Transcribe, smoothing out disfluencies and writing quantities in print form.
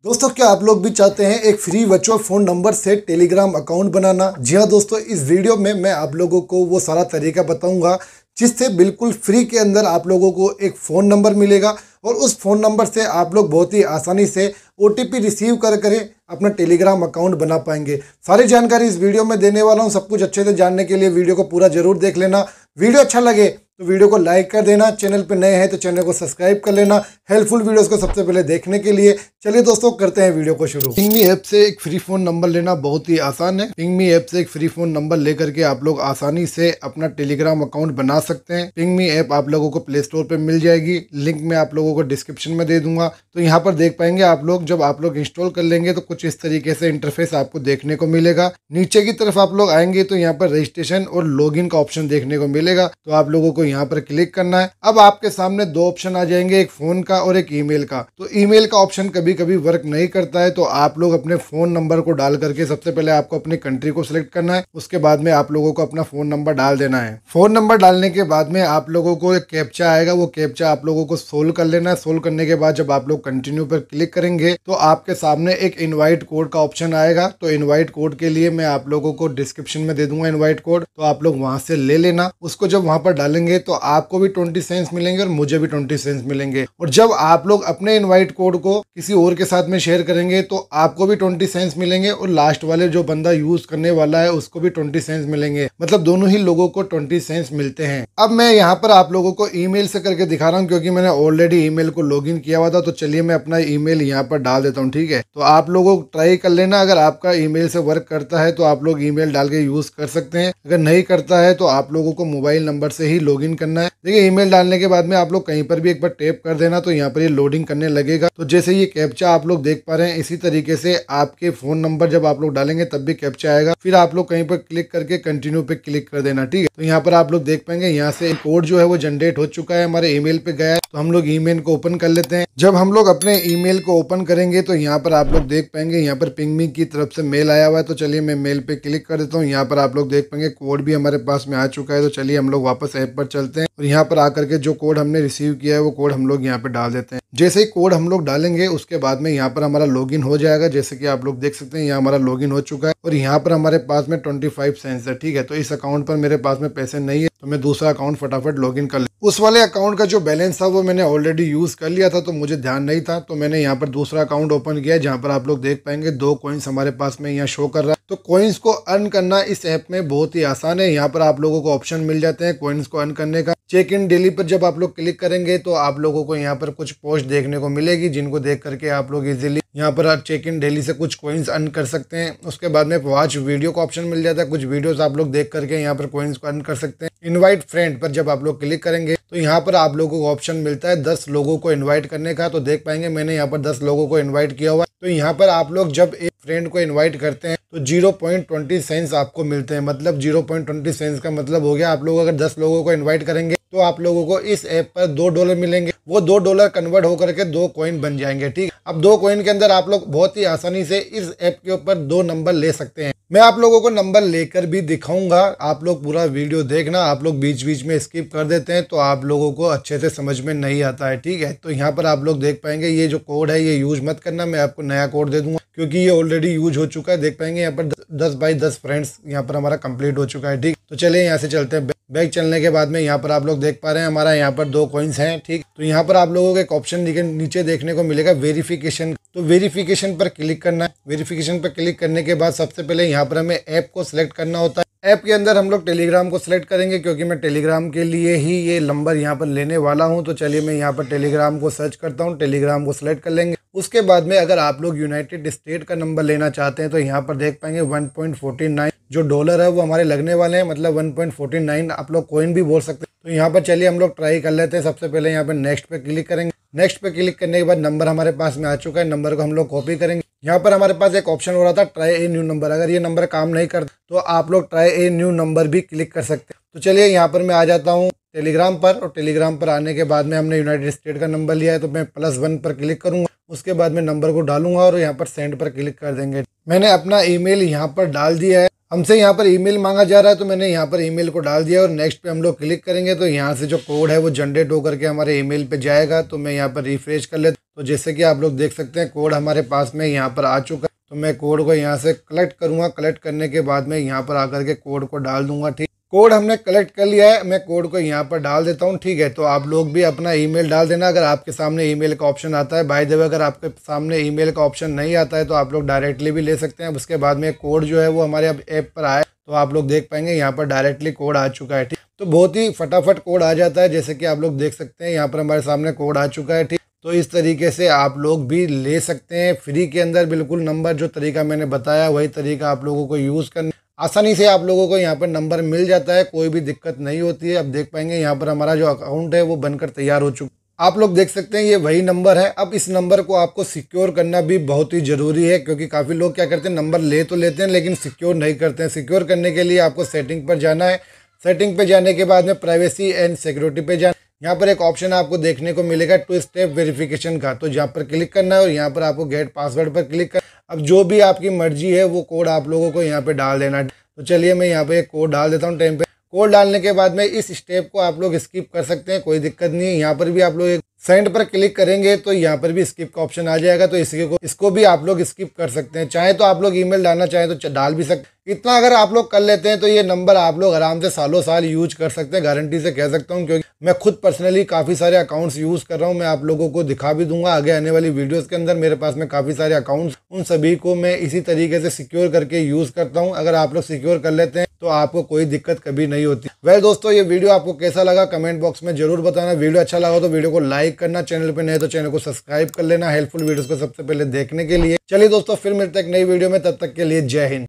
दोस्तों, क्या आप लोग भी चाहते हैं एक फ्री वर्चुअल फ़ोन नंबर से टेलीग्राम अकाउंट बनाना? जी हाँ दोस्तों, इस वीडियो में मैं आप लोगों को वो सारा तरीका बताऊंगा जिससे बिल्कुल फ्री के अंदर आप लोगों को एक फ़ोन नंबर मिलेगा और उस फ़ोन नंबर से आप लोग बहुत ही आसानी से OTP रिसीव कर अपना टेलीग्राम अकाउंट बना पाएंगे। सारी जानकारी इस वीडियो में देने वाला हूँ। सब कुछ अच्छे से जानने के लिए वीडियो को पूरा जरूर देख लेना। वीडियो अच्छा लगे तो वीडियो को लाइक कर देना। चैनल पे नए हैं तो चैनल को सब्सक्राइब कर लेना हेल्पफुल वीडियोस को सबसे पहले देखने के लिए। चलिए दोस्तों, करते हैं वीडियो को शुरू। पिंगमी ऐप से एक फ्री फोन नंबर लेना बहुत ही आसान है। पिंगमी ऐप से एक फ्री फोन नंबर लेकर के आप लोग आसानी से अपना टेलीग्राम अकाउंट बना सकते हैं। पिंगमी ऐप आप लोगों को प्ले स्टोर पे मिल जाएगी, लिंक मैं आप लोगों को डिस्क्रिप्शन में दे दूंगा। तो यहाँ पर देख पाएंगे आप लोग, जब आप लोग इंस्टॉल कर लेंगे तो कुछ इस तरीके से इंटरफेस आपको देखने को मिलेगा। नीचे की तरफ आप लोग आएंगे तो यहाँ पर रजिस्ट्रेशन और लॉगिन का ऑप्शन देखने को मिलेगा, तो आप लोगों को यहाँ पर क्लिक करना है। अब आपके सामने दो ऑप्शन आ जाएंगे, एक फोन का और एक ईमेल का। तो ईमेल का ऑप्शन कभी कभी वर्क नहीं करता है, तो आप लोग अपने फोन नंबर को डाल करके सबसे पहले आपको अपनी कंट्री को सिलेक्ट करना है। उसके बाद में आप लोगों को अपना फोन नंबर डाल देना है। फोन नंबर डालने के बाद में आप लोगों को एक कैप्चा आएगा, वो कैप्चा आप लोगों को सोल्व कर लेना है। सोल्व करने के बाद जब आप लोग कंटिन्यू पर क्लिक करेंगे तो आपके सामने एक इनवाइट कोड का ऑप्शन आएगा। तो इनवाइट कोड के लिए मैं आप लोगों को डिस्क्रिप्शन में दे दूंगा इनवाइट कोड, तो आप लोग वहां से ले लेना। उसको जब वहां पर डालेंगे तो आपको भी 20 सेंट्स मिलेंगे और मुझे भी 20 सेंट्स मिलेंगे। और जब आप लोग अपने इनवाइट कोड को किसी और के साथ में शेयर करेंगे तो आपको भी 20 सेंट्स मिलेंगे और लास्ट वाले जो बंदा यूज करने वाला है उसको भी 20 सेंट्स मिलेंगे। मतलब दोनों ही लोगों को 20 सेंट्स मिलते हैं। अब मैं यहाँ पर आप लोगों को ईमेल से करके दिखा रहा हूँ, क्योंकि मैंने ऑलरेडी ईमेल को लॉगिन किया हुआ था। तो चलिए मैं अपना ईमेल यहाँ पर डाल देता हूँ, ठीक है। तो आप लोगों को ट्राई कर लेना, अगर आपका ईमेल से वर्क करता है तो आप लोग ईमेल डाल के यूज कर सकते हैं। अगर नहीं करता है तो आप लोगों को मोबाइल नंबर से ही लॉगिन करना है। देखिए, ईमेल डालने के बाद में आप लोग कहीं पर भी एक बार टैप कर देना तो यहाँ पर ये लोडिंग करने लगेगा। तो जैसे ये कैप्चा आप लोग देख पा रहे हैं, इसी तरीके से आपके फोन नंबर जब आप लोग डालेंगे तब भी कैप्चा आएगा। फिर आप लोग कहीं पर क्लिक करके कंटिन्यू पे क्लिक कर देना, ठीक है। तो यहाँ पर आप लोग देख पाएंगे यहाँ से कोड जो है वो जनरेट हो चुका है, हमारे ईमेल पे गया है। तो हम लोग ईमेल को ओपन कर लेते हैं। जब हम लोग अपने ईमेल को ओपन करेंगे तो यहाँ पर आप लोग देख पाएंगे यहाँ पर पिंगमी की तरफ से मेल आया हुआ है। तो चलिए मैं मेल पे क्लिक कर देता हूँ। यहाँ पर आप लोग देख पाएंगे कोड भी हमारे पास में आ चुका है। तो चलिए हम लोग वापस ऐप पर चलते हैं और यहाँ पर आकर के जो कोड हमने रिसीव किया है वो कोड हम लोग यहाँ पे डाल देते हैं। जैसे ही कोड हम लोग डालेंगे उसके बाद में यहाँ पर हमारा लॉगिन हो जाएगा। जैसे कि आप लोग देख सकते हैं यहाँ हमारा लॉगिन हो चुका है और यहाँ पर हमारे पास में 25 सेंट्स है, ठीक है। तो इस अकाउंट पर मेरे पास में पैसे नहीं है, तो मैं दूसरा अकाउंट फटाफट लॉगिन कर लेता। उस वाले अकाउंट का जो बैलेंस था वो मैंने ऑलरेडी यूज कर लिया था, तो मुझे ध्यान नहीं था। तो मैंने यहाँ पर दूसरा अकाउंट ओपन किया, जहाँ पर आप लोग देख पाएंगे 2 कॉइन्स हमारे पास में यहाँ शो कर रहा है। तो कॉइन्स को अर्न करना इस ऐप में बहुत ही आसान है। यहाँ पर आप लोगों को ऑप्शन मिल जाते हैं कॉइन्स को अर्न करने का। चेक इन डेली पर जब आप लोग क्लिक करेंगे तो आप लोगों को यहाँ पर कुछ पोस्ट देखने को मिलेगी, जिनको देख करके आप लोग इजीली यहाँ पर चेक इन डेली से कुछ कॉइन्स अर्न कर सकते हैं। उसके बाद में वॉच वीडियो का ऑप्शन मिल जाता है, कुछ वीडियोस आप लोग देख करके यहाँ पर कॉइन्स को अर्न कर सकते हैं। इनवाइट फ्रेंड पर जब आप लोग क्लिक करेंगे तो यहाँ पर आप लोगों को ऑप्शन मिलता है 10 लोगों को इन्वाइट करने का। तो देख पाएंगे मैंने यहाँ पर 10 लोगों को इन्वाइट किया हुआ है। तो यहाँ पर आप लोग जब एक फ्रेंड को इन्वाइट करते हैं तो 0.20 सेंट्स आपको मिलते हैं। मतलब 0.20 सेंट्स का मतलब हो गया, आप लोग अगर 10 लोगों को इन्वाइट करेंगे तो आप लोगों को इस ऐप पर $2 मिलेंगे। वो $2 कन्वर्ट होकर के 2 कॉइन बन जाएंगे, ठीक। अब 2 कॉइन के अंदर आप लोग बहुत ही आसानी से इस ऐप के ऊपर 2 नंबर ले सकते हैं। मैं आप लोगों को नंबर लेकर भी दिखाऊंगा, आप लोग पूरा वीडियो देखना। आप लोग बीच बीच में स्किप कर देते हैं तो आप लोगों को अच्छे से समझ में नहीं आता है, ठीक है। तो यहाँ पर आप लोग देख पाएंगे ये जो कोड है ये यूज मत करना, मैं आपको नया कोड दे दूंगा क्योंकि ये ऑलरेडी यूज हो चुका है। देख पाएंगे यहाँ पर 10 बाई 10 फ्रेंड्स यहाँ पर हमारा कंप्लीट हो चुका है, ठीक। तो चलिए यहाँ से चलते हैं। बैक चलने के बाद में यहाँ पर आप लोग देख पा रहे हैं हमारा यहाँ पर 2 कॉइन्स हैं, ठीक। तो यहाँ पर आप लोगों को एक ऑप्शन नीचे देखने को मिलेगा वेरिफिकेशन। तो वेरिफिकेशन पर क्लिक करना है। वेरिफिकेशन पर क्लिक करने के बाद सबसे पहले यहाँ पर हमें ऐप को सिलेक्ट करना होता है। ऐप के अंदर हम लोग टेलीग्राम को सिलेक्ट करेंगे, क्योंकि मैं टेलीग्राम के लिए ही ये नंबर यहाँ पर लेने वाला हूँ। तो चलिए मैं यहाँ पर टेलीग्राम को सर्च करता हूँ, टेलीग्राम को सिलेक्ट कर लेंगे। उसके बाद में अगर आप लोग यूनाइटेड स्टेट का नंबर लेना चाहते हैं तो यहाँ पर देख पाएंगे 1.49 जो डॉलर है वो हमारे लगने वाले हैं। मतलब 1.49 आप लोग कॉइन भी बोल सकते हैं। तो यहाँ पर चलिए हम लोग ट्राई कर लेते हैं। सबसे पहले यहाँ पर नेक्स्ट पे क्लिक करेंगे। नेक्स्ट पे क्लिक करने के बाद नंबर हमारे पास में आ चुका है, नंबर को हम लोग कॉपी करेंगे। यहाँ पर हमारे पास एक ऑप्शन हो रहा था ट्राई ए न्यू नंबर, अगर ये नंबर काम नहीं करता तो आप लोग ट्राई ए न्यू नंबर भी क्लिक कर सकते हैं। तो चलिए यहाँ पर मैं आ जाता हूँ टेलीग्राम पर, और टेलीग्राम पर आने के बाद में हमने यूनाइटेड स्टेट का नंबर लिया है तो मैं +1 पर क्लिक करूंगा। उसके बाद में नंबर को डालूंगा और यहाँ पर सेंड पर क्लिक कर देंगे। मैंने अपना ईमेल यहाँ पर डाल दिया है। हमसे यहाँ पर ईमेल मांगा जा रहा है तो मैंने यहाँ पर ईमेल को डाल दिया और नेक्स्ट पे हम लोग क्लिक करेंगे तो यहाँ से जो कोड है वो जनरेट होकर के हमारे ईमेल पे जाएगा। तो मैं यहाँ पर रिफ्रेश कर लेता तो जैसे कि आप लोग देख सकते हैं कोड हमारे पास में यहाँ पर आ चुका है। तो मैं कोड को यहाँ से कलेक्ट करूँगा। कलेक्ट करने के बाद में यहाँ पर आकर के कोड को डाल दूंगा। ठीक, कोड हमने कलेक्ट कर लिया है, मैं कोड को यहाँ पर डाल देता हूँ। ठीक है, तो आप लोग भी अपना ईमेल डाल देना अगर आपके सामने ईमेल का ऑप्शन आता है। बाय द वे, अगर आपके सामने ईमेल का ऑप्शन नहीं आता है तो आप लोग डायरेक्टली भी ले सकते हैं। उसके बाद में कोड जो है वो हमारे अब ऐप पर आए तो आप लोग देख पाएंगे यहाँ पर डायरेक्टली कोड आ चुका है। ठीक, तो बहुत ही फटाफट कोड आ जाता है, जैसे कि आप लोग देख सकते हैं यहाँ पर हमारे सामने कोड आ चुका है। ठीक, तो इस तरीके से आप लोग भी ले सकते हैं फ्री के अंदर। बिल्कुल नंबर जो तरीका मैंने बताया वही तरीका आप लोगों को यूज़ करना, आसानी से आप लोगों को यहाँ पर नंबर मिल जाता है, कोई भी दिक्कत नहीं होती है। अब देख पाएंगे यहाँ पर हमारा जो अकाउंट है वो बनकर तैयार हो चुका है। आप लोग देख सकते हैं ये वही नंबर है। अब इस नंबर को आपको सिक्योर करना भी बहुत ही ज़रूरी है, क्योंकि काफ़ी लोग क्या करते हैं नंबर ले तो लेते हैं लेकिन सिक्योर नहीं करते हैं। सिक्योर करने के लिए आपको सेटिंग पर जाना है। सेटिंग पे जाने के बाद में प्राइवेसी एंड सिक्योरिटी पे जाना, यहाँ पर एक ऑप्शन आपको देखने को मिलेगा 2 स्टेप वेरिफिकेशन का, तो यहाँ पर क्लिक करना है और यहाँ पर आपको गेट पासवर्ड पर क्लिक कर, अब जो भी आपकी मर्जी है वो कोड आप लोगों को यहाँ पे डाल देना है। तो चलिए मैं यहाँ पे एक कोड डाल देता हूँ टाइम पे। कोड डालने के बाद में इस स्टेप को आप लोग स्किप कर सकते हैं, कोई दिक्कत नहीं है। यहाँ पर भी आप लोग एक सेंड पर क्लिक करेंगे तो यहाँ पर भी स्किप का ऑप्शन आ जाएगा, तो इसको भी आप लोग स्किप कर सकते हैं। चाहे तो आप लोग ईमेल डालना चाहे तो डाल भी सकते। इतना अगर आप लोग कर लेते हैं तो ये नंबर आप लोग आराम से सालों साल यूज कर सकते हैं, गारंटी से कह सकता हूँ, क्योंकि मैं खुद पर्सनली काफ़ी सारे अकाउंट्स यूज़ कर रहा हूँ। मैं आप लोगों को दिखा भी दूंगा आगे आने वाली वीडियोस के अंदर। मेरे पास में काफ़ी सारे अकाउंट्स, उन सभी को मैं इसी तरीके से सिक्योर करके यूज़ करता हूँ। अगर आप लोग सिक्योर कर लेते हैं तो आपको कोई दिक्कत कभी नहीं होती। वेल दोस्तों, ये वीडियो आपको कैसा लगा कमेंट बॉक्स में जरूर बताना। वीडियो अच्छा लगा तो वीडियो को लाइक करना, चैनल पर नए तो चैनल को सब्सक्राइब कर लेना हेल्पफुल वीडियोस को सबसे पहले देखने के लिए। चलिए दोस्तों, फिर मिलते हैं एक नई वीडियो में, तब तक के लिए जय हिंद।